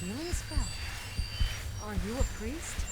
healing spell. Are you a priest?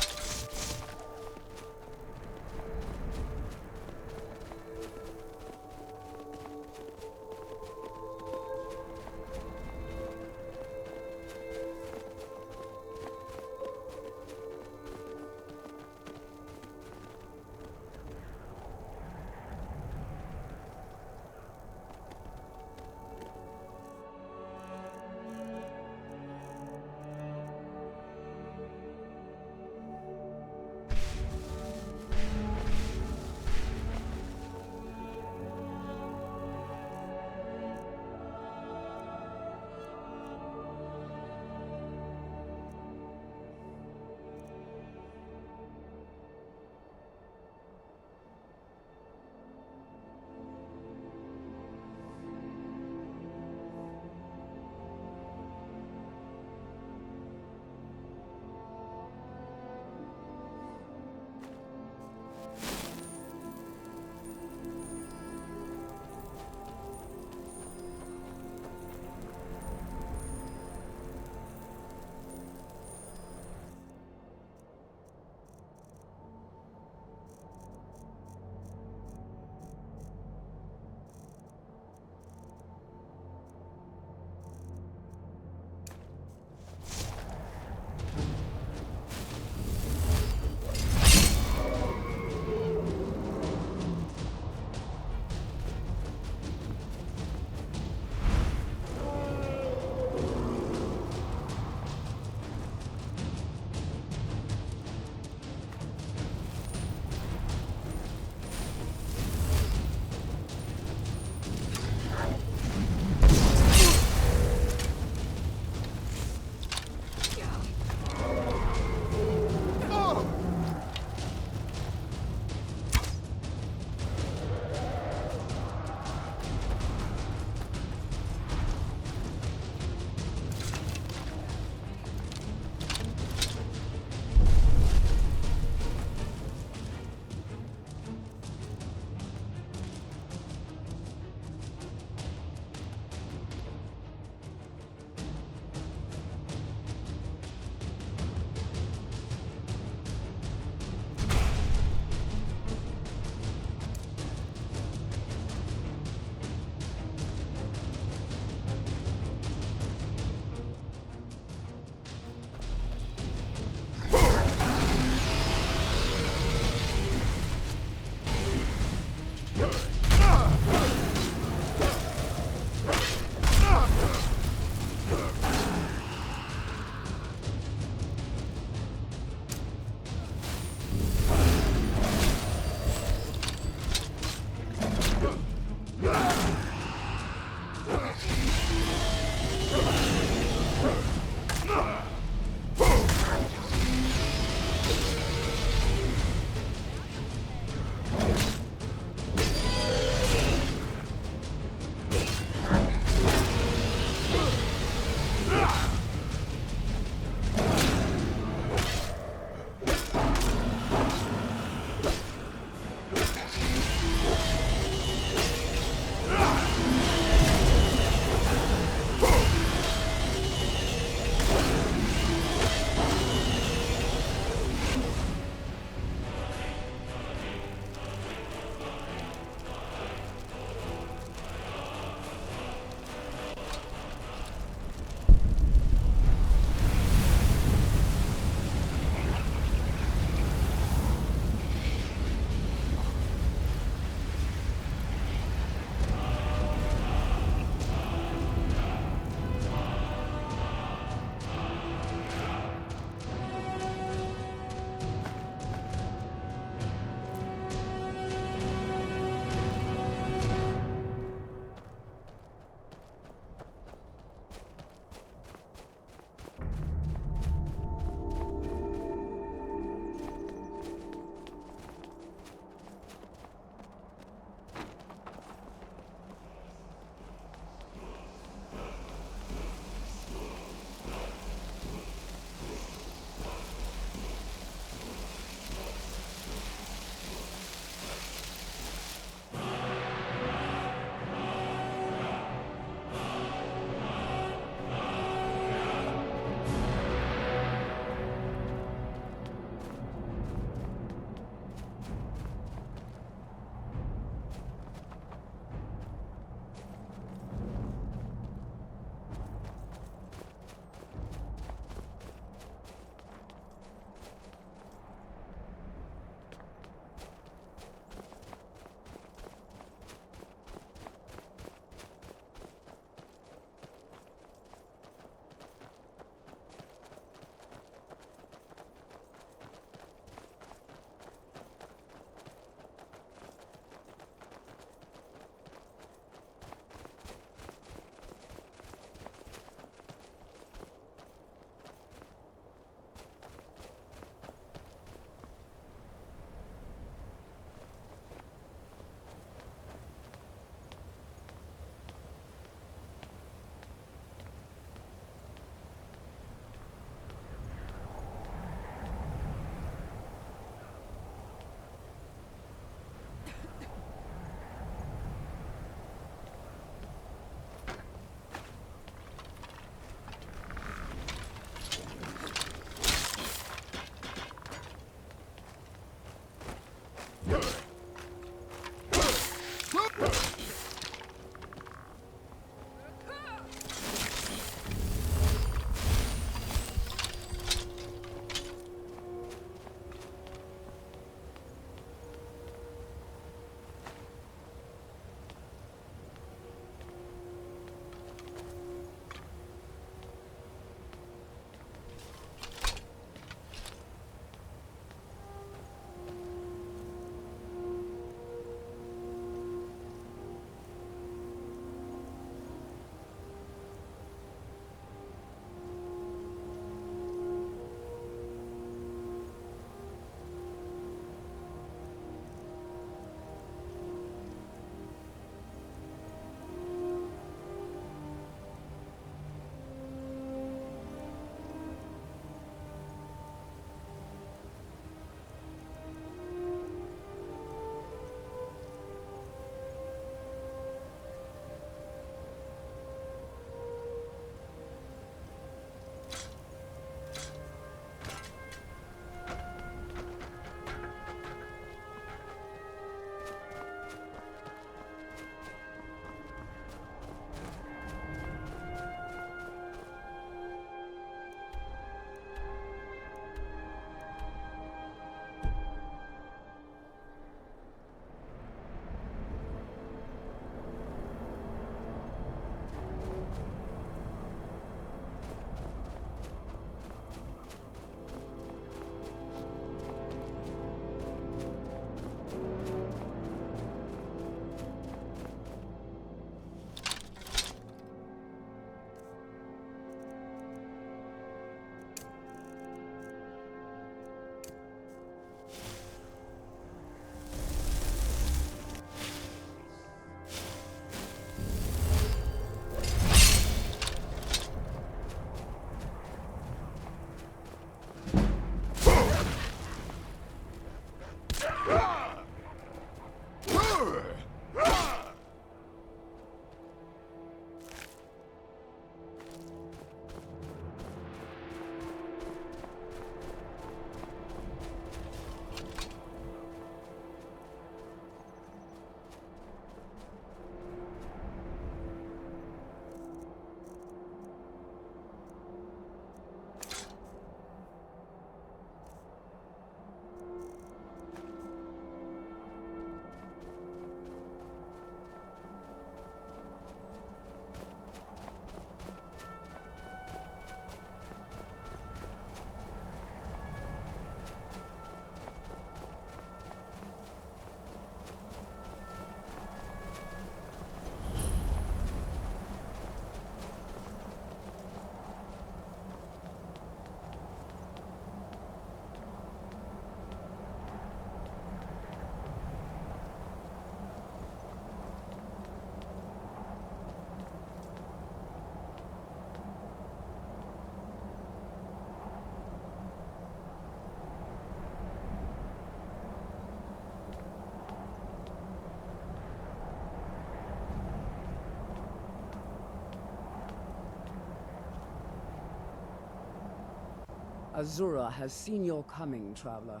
Azura has seen your coming, traveler.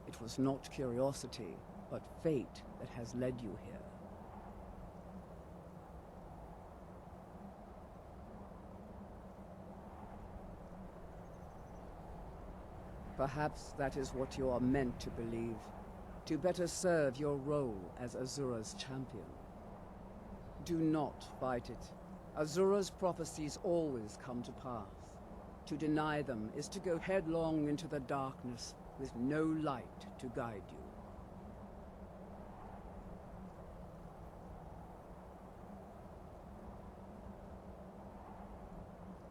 It was not curiosity, but fate that has led you here. Perhaps that is what you are meant to believe, to better serve your role as Azura's champion. Do not fight it. Azura's prophecies always come to pass. To deny them is to go headlong into the darkness with no light to guide you.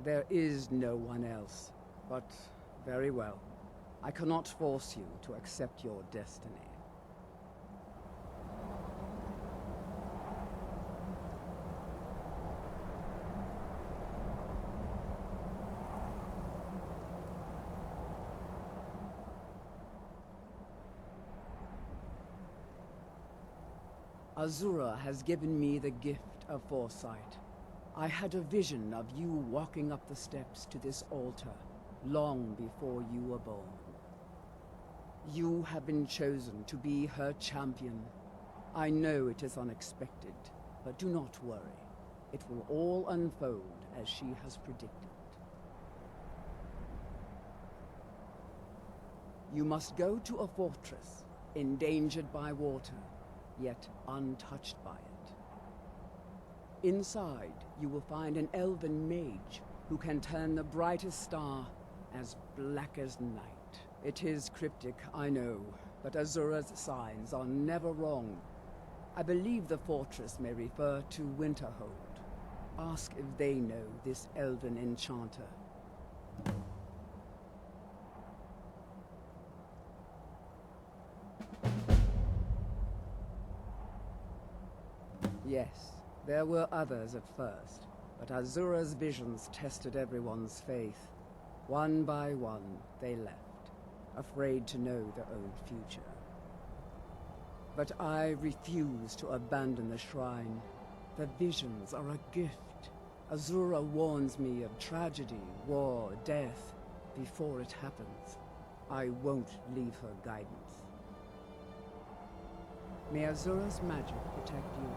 There is no one else, but very well. I cannot force you to accept your destiny. Azura has given me the gift of foresight. I had a vision of you walking up the steps to this altar long before you were born. You have been chosen to be her champion. I know it is unexpected, but do not worry. It will all unfold as she has predicted. You must go to a fortress, endangered by water, yet untouched by it. Inside, you will find an elven mage who can turn the brightest star as black as night. It is cryptic, I know, but Azura's signs are never wrong. I believe the fortress may refer to Winterhold. Ask if they know this elven enchanter. Yes, there were others at first, but Azura's visions tested everyone's faith. One by one, they left, afraid to know their own future. But I refuse to abandon the shrine. The visions are a gift. Azura warns me of tragedy, war, death, before it happens. I won't leave her guidance. May Azura's magic protect you.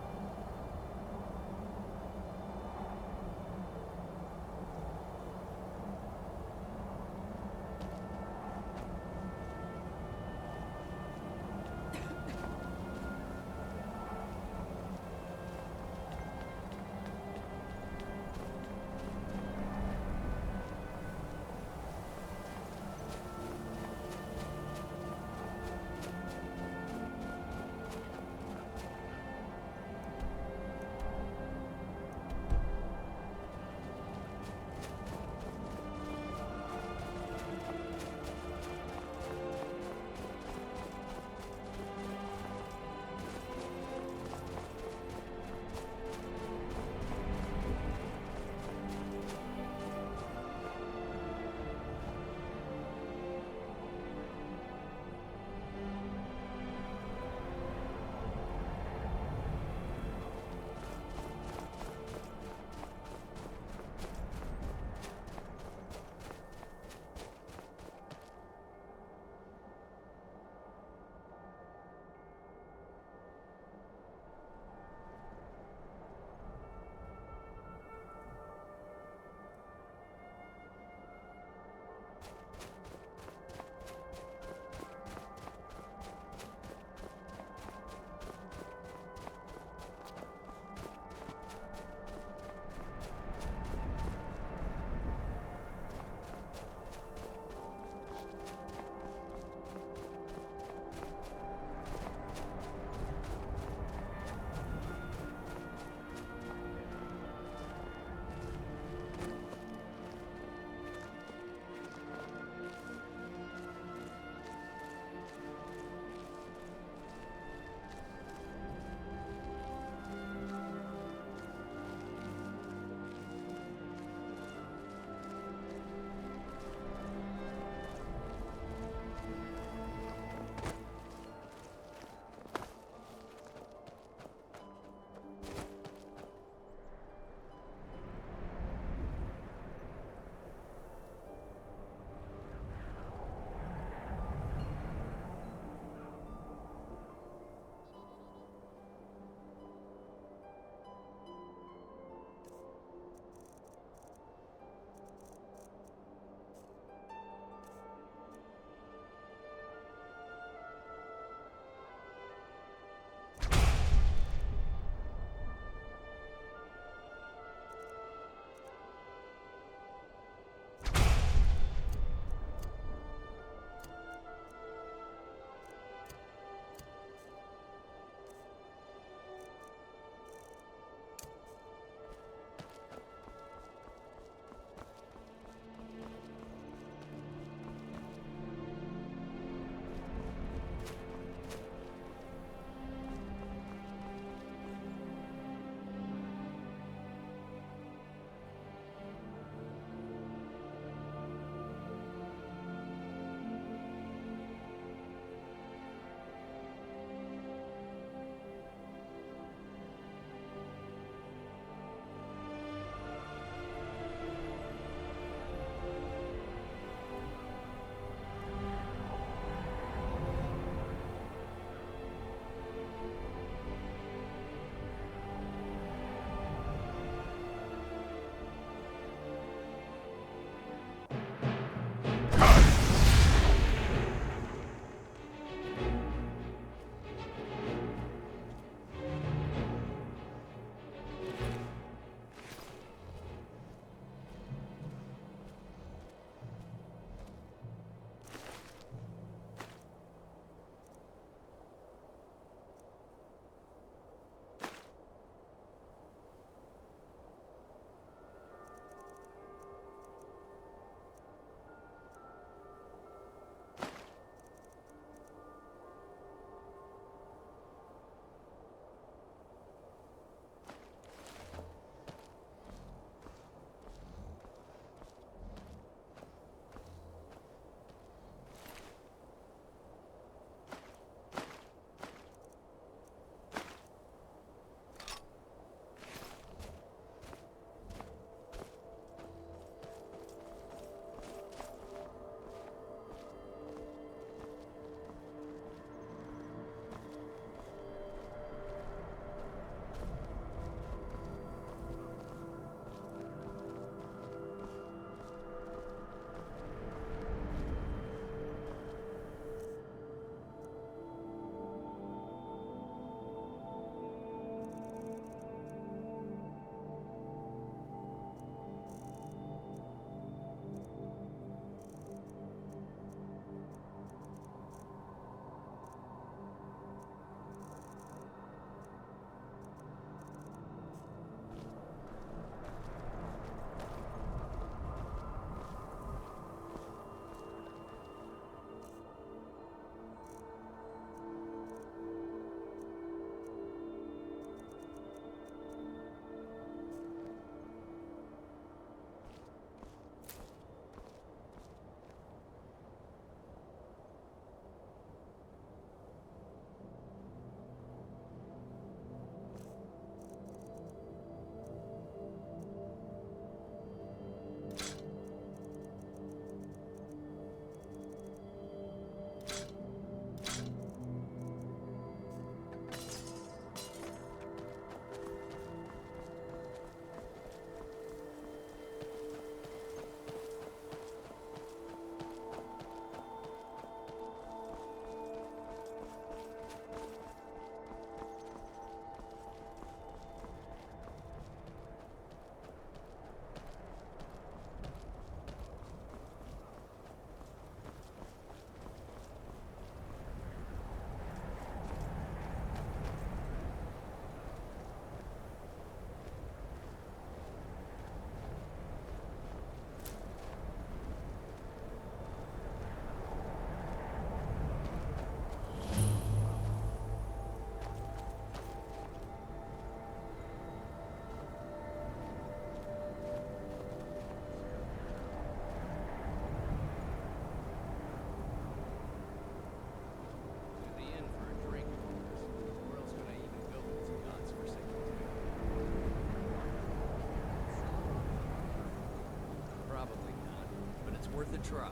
a try.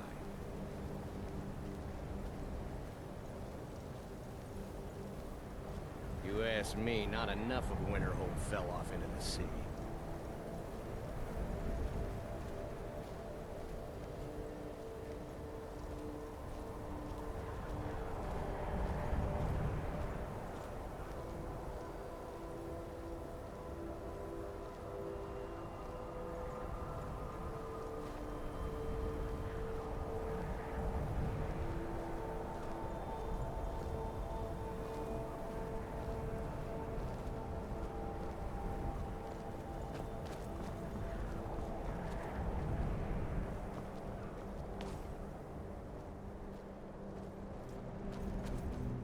You ask me, not enough of Winterhold fell off into the sea.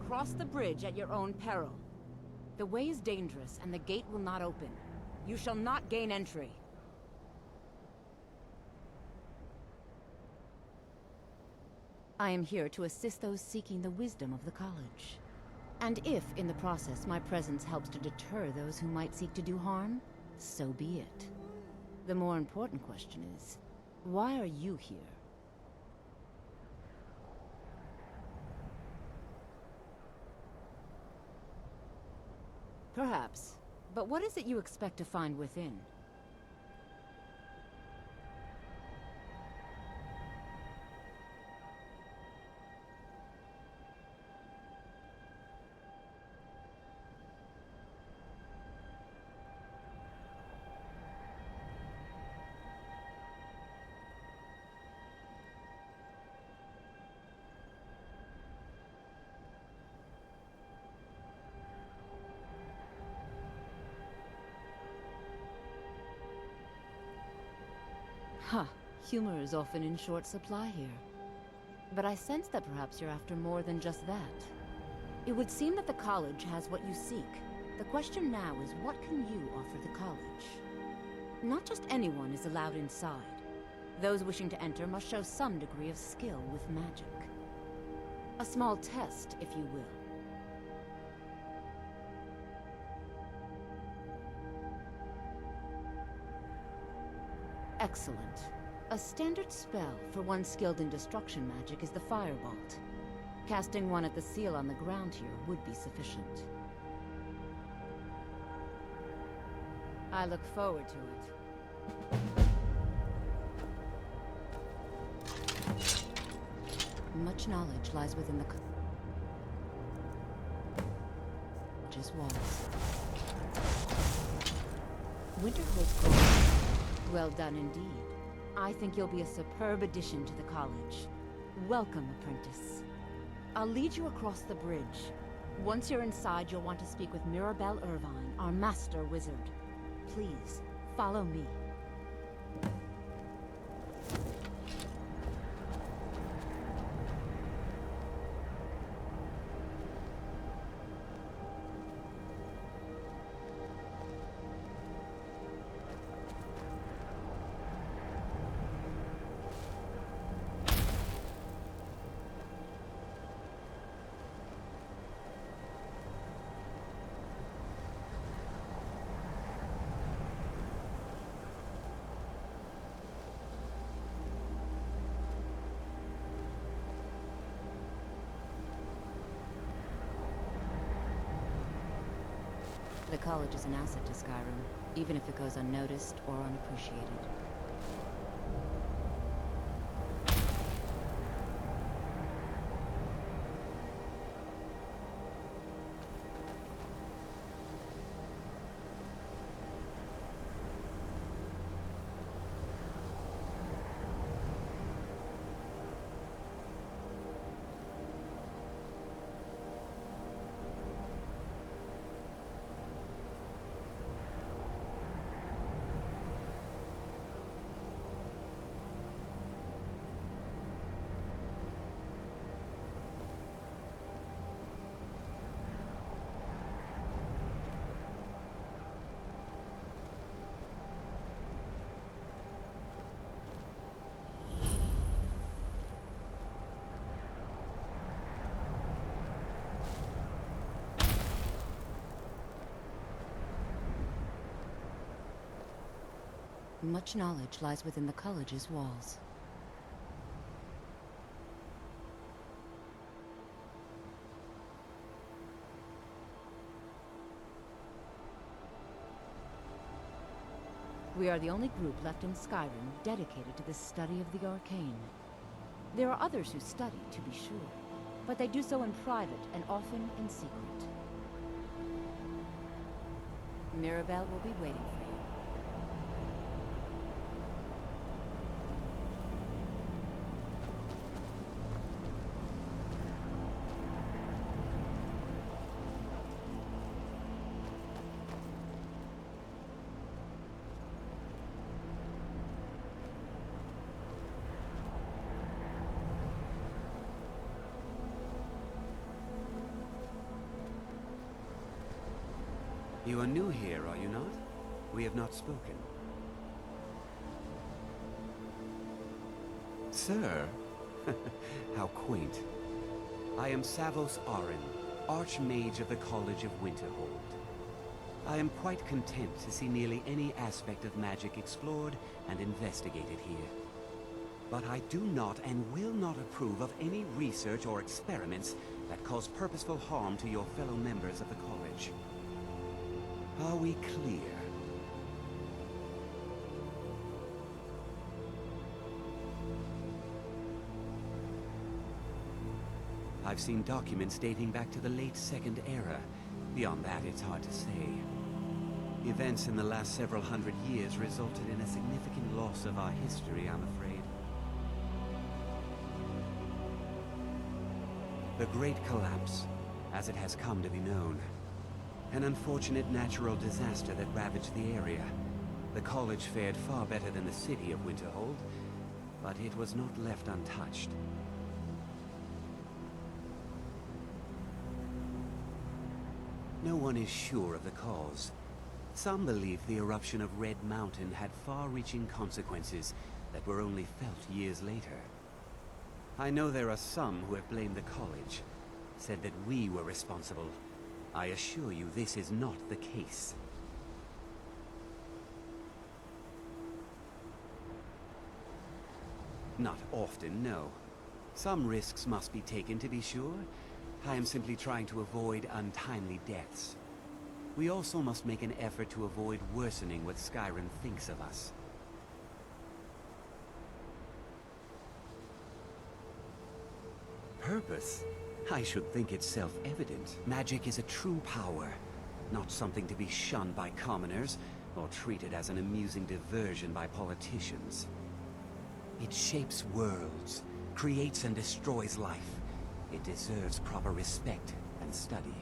Cross the bridge at your own peril. The way is dangerous, and the gate will not open. You shall not gain entry. I am here to assist those seeking the wisdom of the college. And if, in the process, my presence helps to deter those who might seek to do harm, so be it. The more important question is, why are you here? Perhaps. But what is it you expect to find within? Huh. Humor is often in short supply here. But I sense that perhaps you're after more than just that. It would seem that the college has what you seek. The question now is, what can you offer the college? Not just anyone is allowed inside. Those wishing to enter must show some degree of skill with magic. A small test, if you will. Excellent. A standard spell for one skilled in destruction magic is the firebolt. Casting one at the seal on the ground here would be sufficient. I look forward to it. Much knowledge lies within the college's walls. Winterhold's goal. Well done indeed. I think you'll be a superb addition to the college. Welcome, apprentice. I'll lead you across the bridge. Once you're inside, you'll want to speak with Mirabelle Irvine, our master wizard. Please, follow me. The college is an asset to Skyrim, even if it goes unnoticed or unappreciated. Much knowledge lies within the college's walls. We are the only group left in Skyrim dedicated to the study of the arcane. There are others who study, to be sure, but they do so in private and often in secret. Mirabelle will be waiting for you. You are new here, are you not? We have not spoken. Sir? How quaint. I am Savos Arin, Archmage of the College of Winterhold. I am quite content to see nearly any aspect of magic explored and investigated here. But I do not and will not approve of any research or experiments that cause purposeful harm to your fellow members of the college. Are we clear? I've seen documents dating back to the late Second Era. Beyond that, it's hard to say. Events in the last several hundred years resulted in a significant loss of our history, I'm afraid. The Great Collapse, as it has come to be known. An unfortunate natural disaster that ravaged the area. The college fared far better than the city of Winterhold, but it was not left untouched. No one is sure of the cause. Some believe the eruption of Red Mountain had far-reaching consequences that were only felt years later. I know there are some who have blamed the college, said that we were responsible. I assure you this is not the case. Not often, no. Some risks must be taken to be sure. I am simply trying to avoid untimely deaths. We also must make an effort to avoid worsening what Skyrim thinks of us. Purpose? I should think it's self-evident. Magic is a true power, not something to be shunned by commoners, or treated as an amusing diversion by politicians. It shapes worlds, creates and destroys life. It deserves proper respect and study.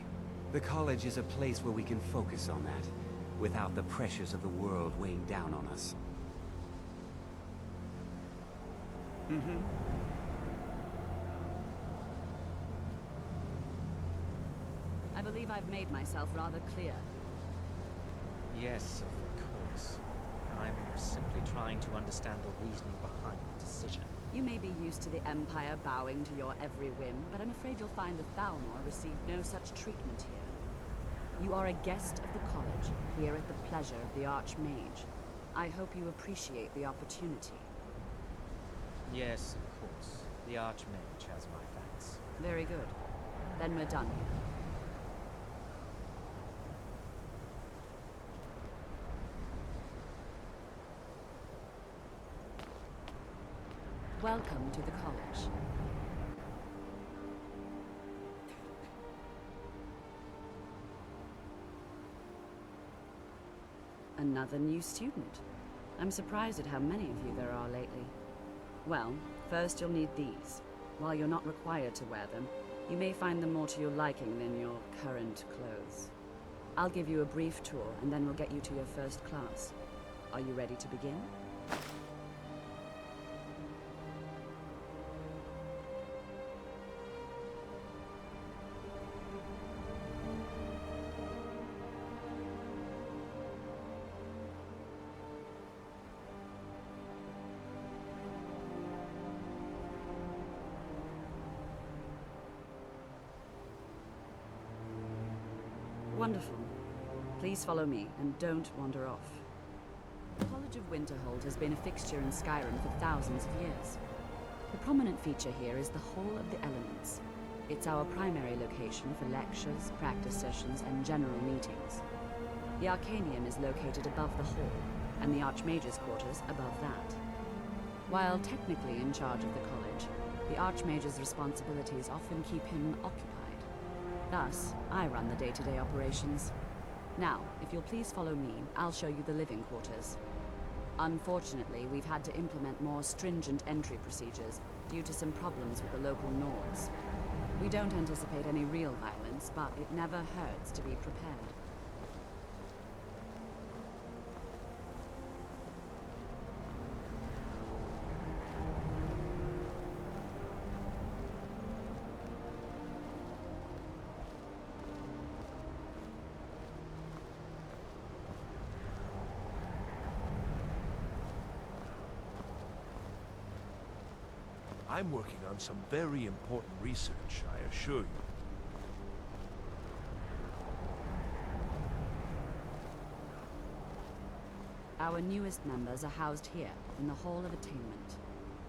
The college is a place where we can focus on that, without the pressures of the world weighing down on us. I believe I've made myself rather clear. Yes, of course. I'm simply trying to understand the reasoning behind the decision. You may be used to the Empire bowing to your every whim, but I'm afraid you'll find the Thalmor received no such treatment here. You are a guest of the college, here at the pleasure of the Archmage. I hope you appreciate the opportunity. Yes, of course. The Archmage has my thanks. Very good. Then we're done here. Welcome to the college. Another new student. I'm surprised at how many of you there are lately. Well, first you'll need these. While you're not required to wear them, you may find them more to your liking than your current clothes. I'll give you a brief tour, and then we'll get you to your first class. Are you ready to begin? Wonderful. Please follow me, and don't wander off. The College of Winterhold has been a fixture in Skyrim for thousands of years. The prominent feature here is the Hall of the Elements. It's our primary location for lectures, practice sessions, and general meetings. The Arcanium is located above the hall, and the Archmage's quarters above that. While technically in charge of the college, the Archmage's responsibilities often keep him occupied. Thus, I run the day-to-day operations. Now, if you'll please follow me, I'll show you the living quarters. Unfortunately, we've had to implement more stringent entry procedures due to some problems with the local Nords. We don't anticipate any real violence, but it never hurts to be prepared. I'm working on some very important research, I assure you. Our newest members are housed here, in the Hall of Attainment.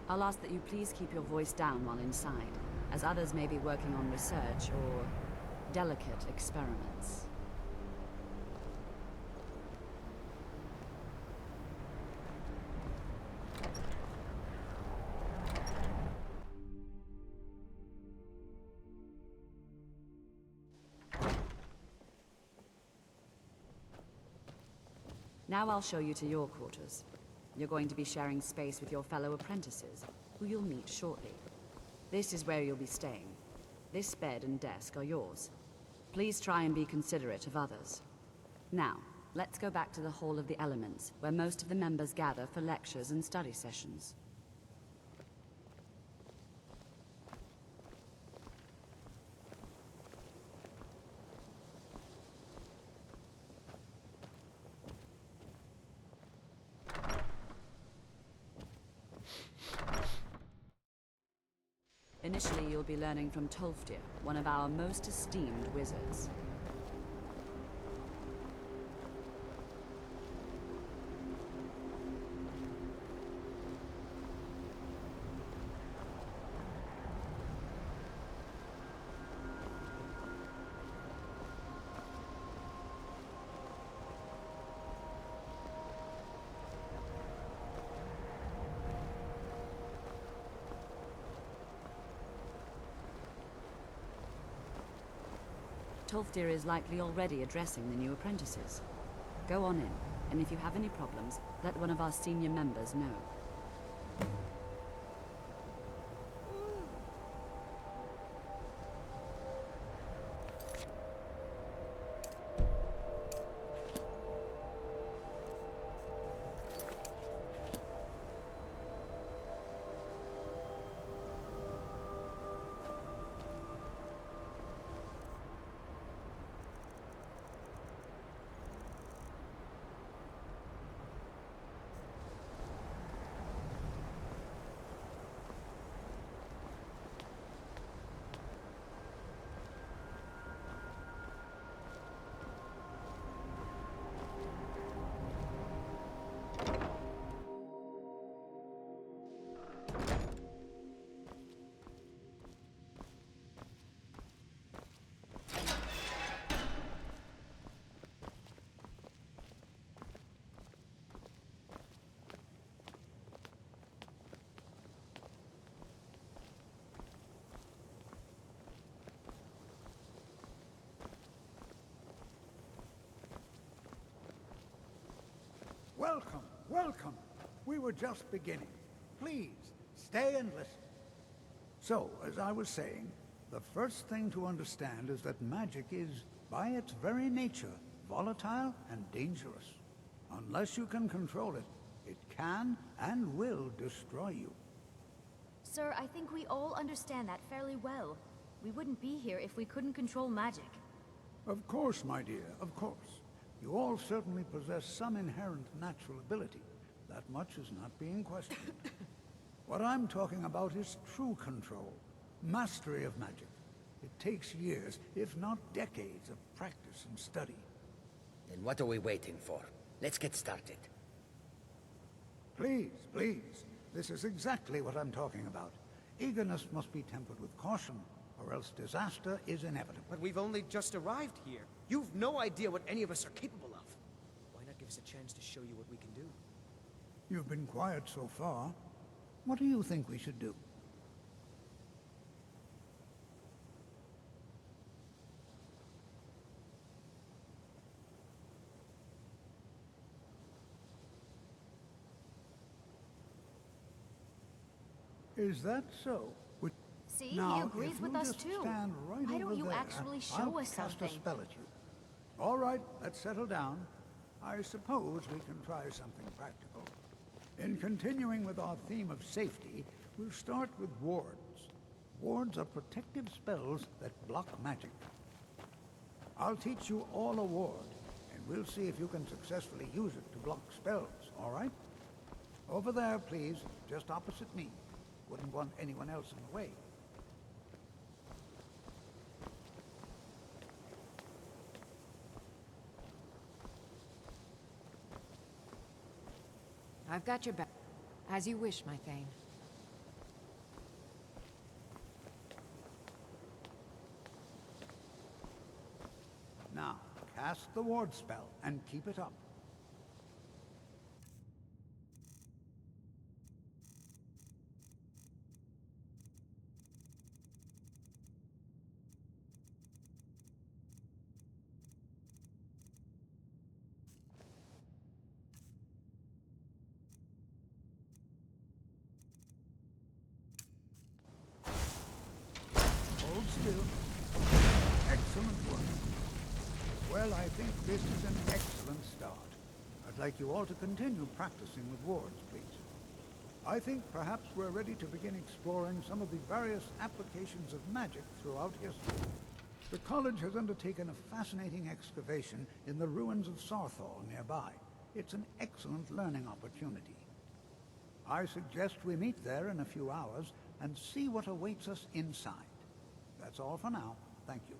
I'll ask that you please keep your voice down while inside, as others may be working on research or delicate experiments. Now I'll show you to your quarters. You're going to be sharing space with your fellow apprentices, who you'll meet shortly. This is where you'll be staying. This bed and desk are yours. Please try and be considerate of others. Now, let's go back to the Hall of the Elements, where most of the members gather for lectures and study sessions. Initially, you'll be learning from Tolfdir, one of our most esteemed wizards. Tolfdir is likely already addressing the new apprentices. Go on in, and if you have any problems, let one of our senior members know. Welcome, welcome. We were just beginning. Please, stay and listen. So, as I was saying, the first thing to understand is that magic is, by its very nature, volatile and dangerous. Unless you can control it, it can and will destroy you. Sir, I think we all understand that fairly well. We wouldn't be here if we couldn't control magic. Of course, my dear, of course. You all certainly possess some inherent natural ability. That much is not being questioned. What I'm talking about is true control, mastery of magic. It takes years, if not decades, of practice and study. Then what are we waiting for? Let's get started. Please, please. This is exactly what I'm talking about. Eagerness must be tempered with caution, or else disaster is inevitable. But we've only just arrived here. You've no idea what any of us are capable of. Why not give us a chance to show you what we can do? You've been quiet so far. What do you think we should do? Is that so? See, Now, he agrees if with you'll us just too. stand right Why over don't you there, actually show I'll us cast something? a spell at you. All right, let's settle down. I suppose we can try something practical. In continuing with our theme of safety, we'll start with wards. Wards are protective spells that block magic. I'll teach you all a ward, and we'll see if you can successfully use it to block spells, all right? Over there, please, just opposite me. Wouldn't want anyone else in the way. I've got your back. As you wish, my Thane. Now, cast the ward spell and keep it up. Hold still. Excellent work. Well, I think this is an excellent start. I'd like you all to continue practicing with wards, please. I think perhaps we're ready to begin exploring some of the various applications of magic throughout history. The college has undertaken a fascinating excavation in the ruins of Sarthal nearby. It's an excellent learning opportunity. I suggest we meet there in a few hours and see what awaits us inside. That's all for now. Thank you.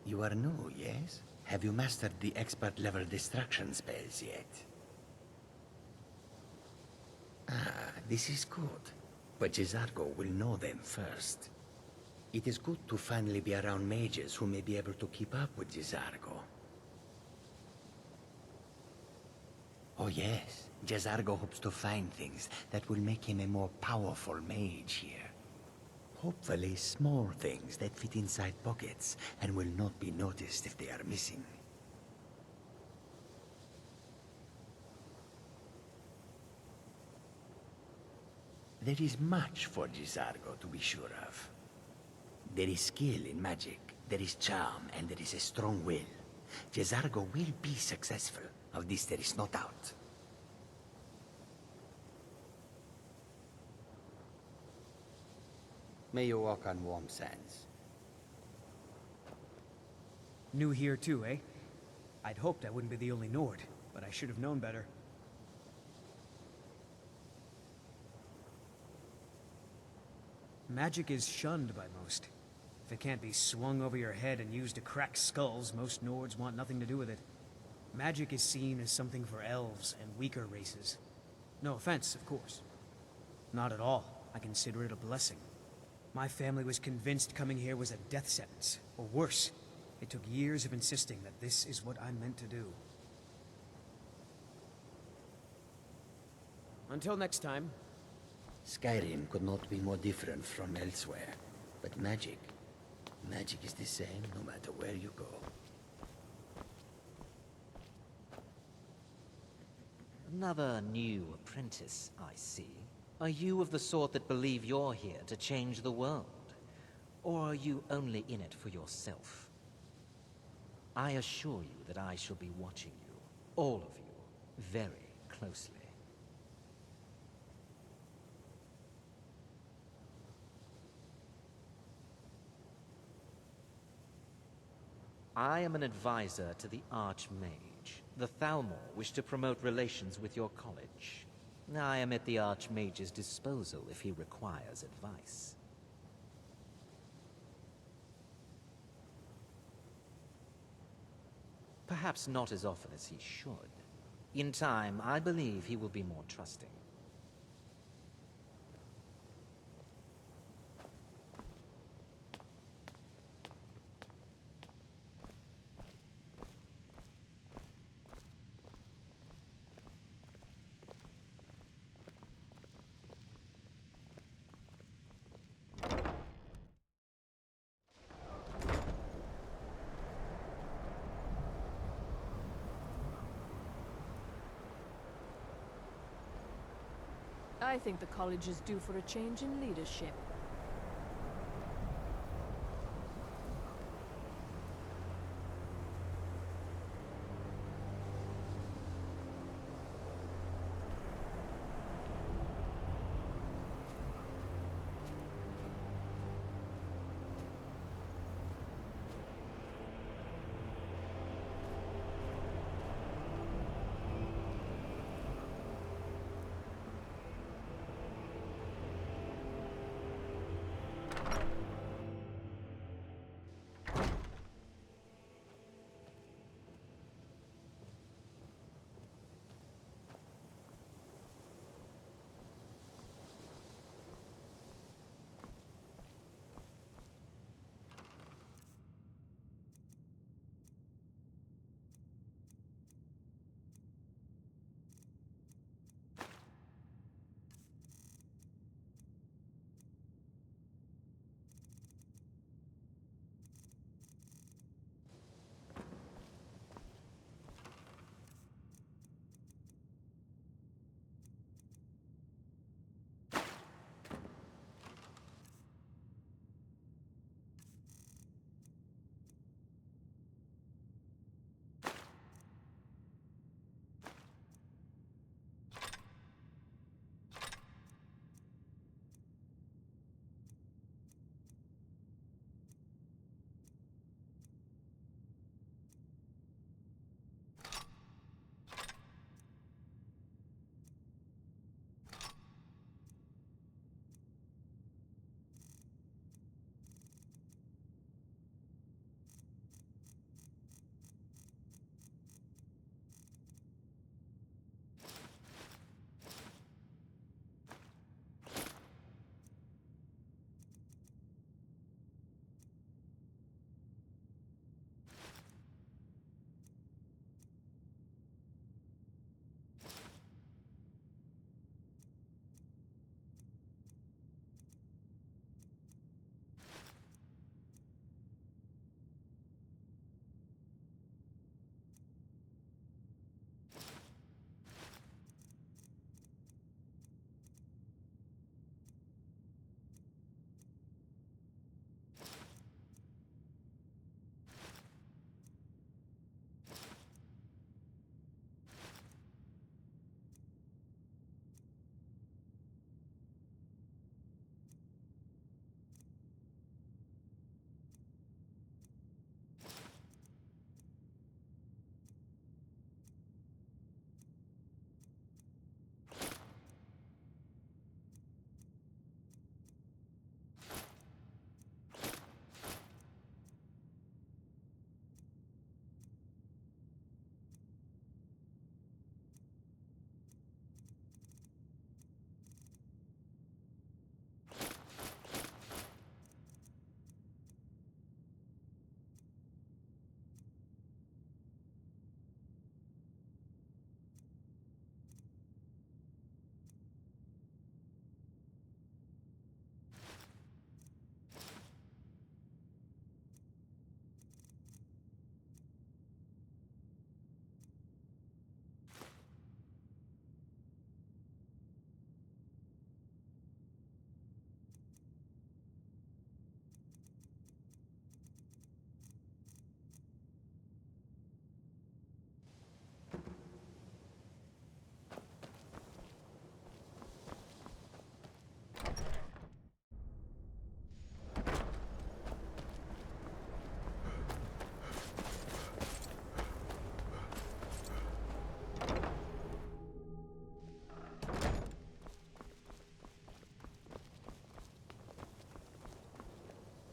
You are new, yes? Have you mastered the expert-level distraction spells yet? Ah, this is good. But Jizargo will know them first. It is good to finally be around mages who may be able to keep up with Jizargo. Oh yes, Jizargo hopes to find things that will make him a more powerful mage here. Hopefully small things that fit inside pockets and will not be noticed if they are missing. There is much for Jizargo to be sure of. There is skill in magic, there is charm, and there is a strong will. Jizargo will be successful. Of this there is no doubt. May you walk on warm sands. New here too, eh? I'd hoped I wouldn't be the only Nord, but I should have known better. Magic is shunned by most. If it can't be swung over your head and used to crack skulls, most Nords want nothing to do with it. Magic is seen as something for elves and weaker races. No offense, of course. Not at all. I consider it a blessing. My family was convinced coming here was a death sentence, or worse. It took years of insisting that this is what I'm meant to do. Until next time. Skyrim could not be more different from elsewhere. But magic is the same no matter where you go. Another new apprentice, I see. Are you of the sort that believe you're here to change the world? Or are you only in it for yourself? I assure you that I shall be watching you, all of you, very closely. I am an advisor to the Archmage. The Thalmor wish to promote relations with your college. I am at the Archmage's disposal if he requires advice. Perhaps not as often as he should. In time, I believe he will be more trusting. I think the college is due for a change in leadership.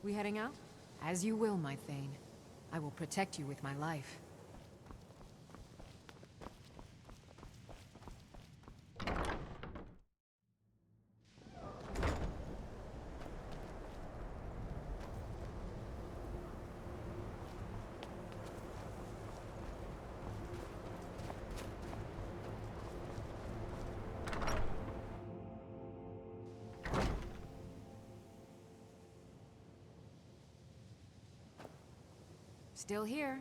We heading out? As you will, my Thane. I will protect you with my life. Still here.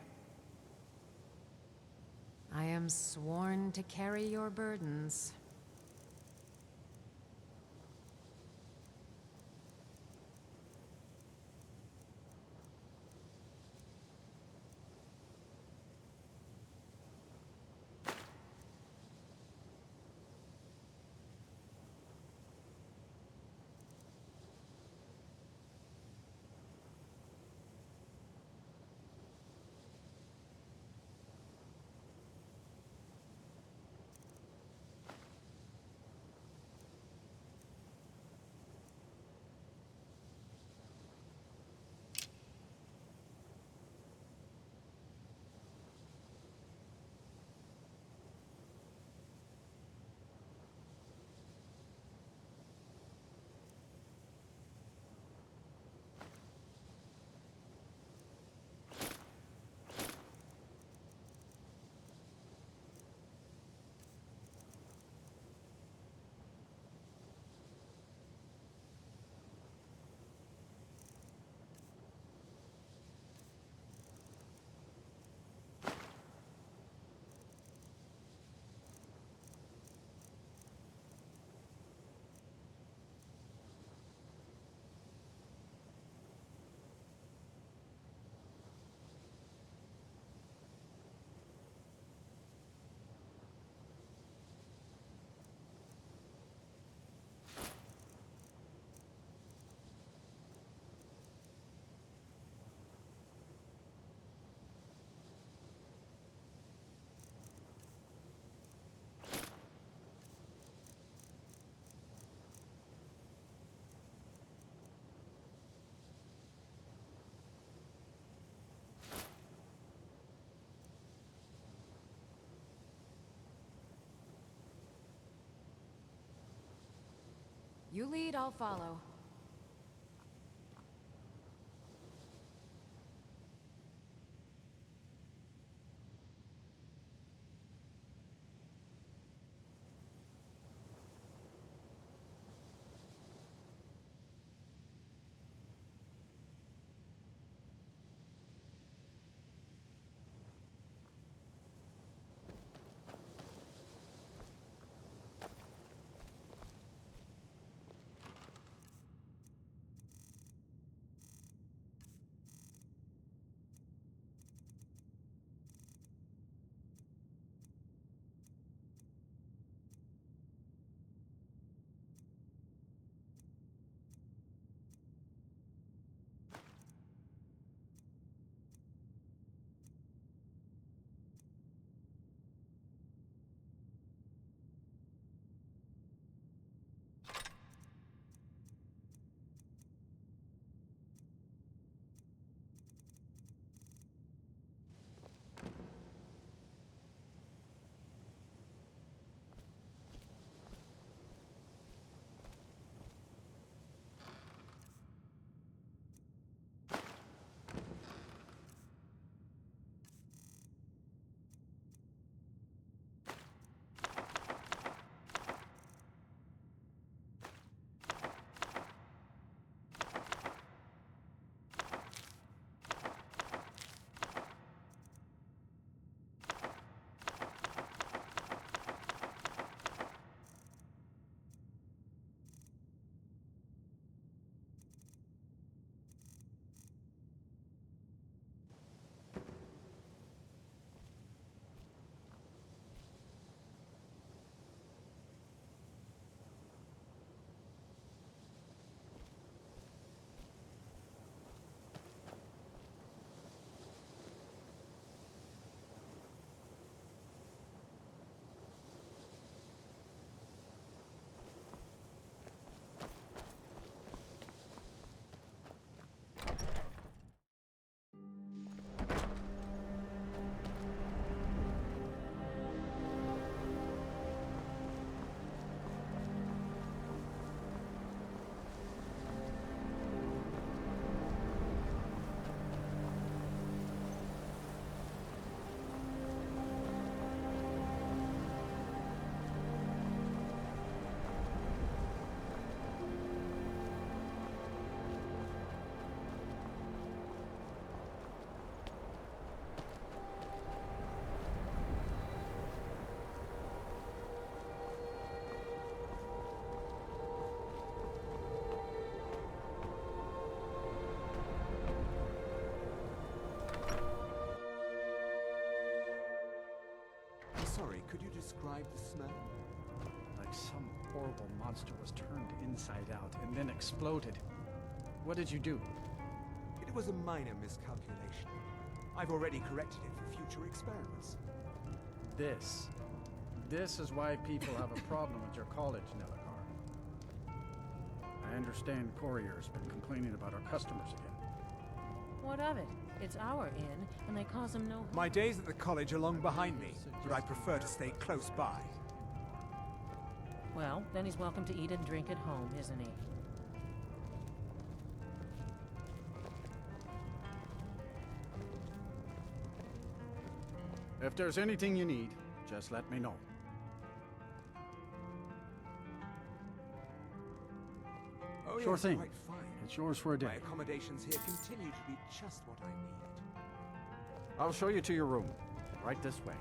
I am sworn to carry your burdens. You lead, I'll follow. Could you describe the smell? Like some horrible monster was turned inside out and then exploded. What did you do? It was a minor miscalculation. I've already corrected it for future experiments. This is why people have a problem with your college, Nelligar. I understand Courier's been complaining about our customers again. What of it? It's our inn, and they cause him no... My days at the college are long behind me, but I prefer to stay close by. Well, then he's welcome to eat and drink at home, isn't he? If there's anything you need, just let me know. Oh, Sure yes, thing. quite fine. It's yours for a day. My accommodations here continue to be just what I need. I'll show you to your room. Right this way.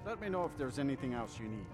Let me know if there's anything else you need.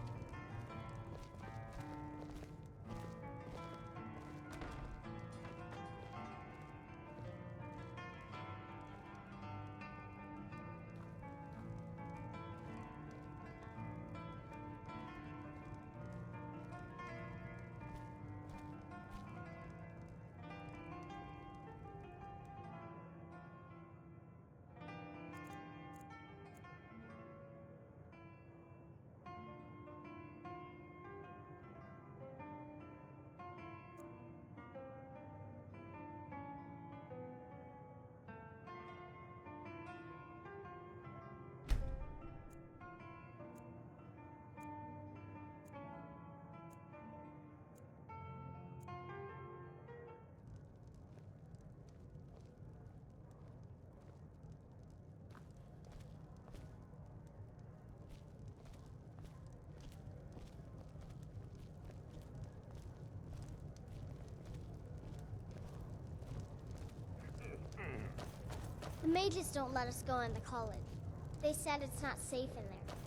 The mages don't let us go in the college. They said it's not safe in there.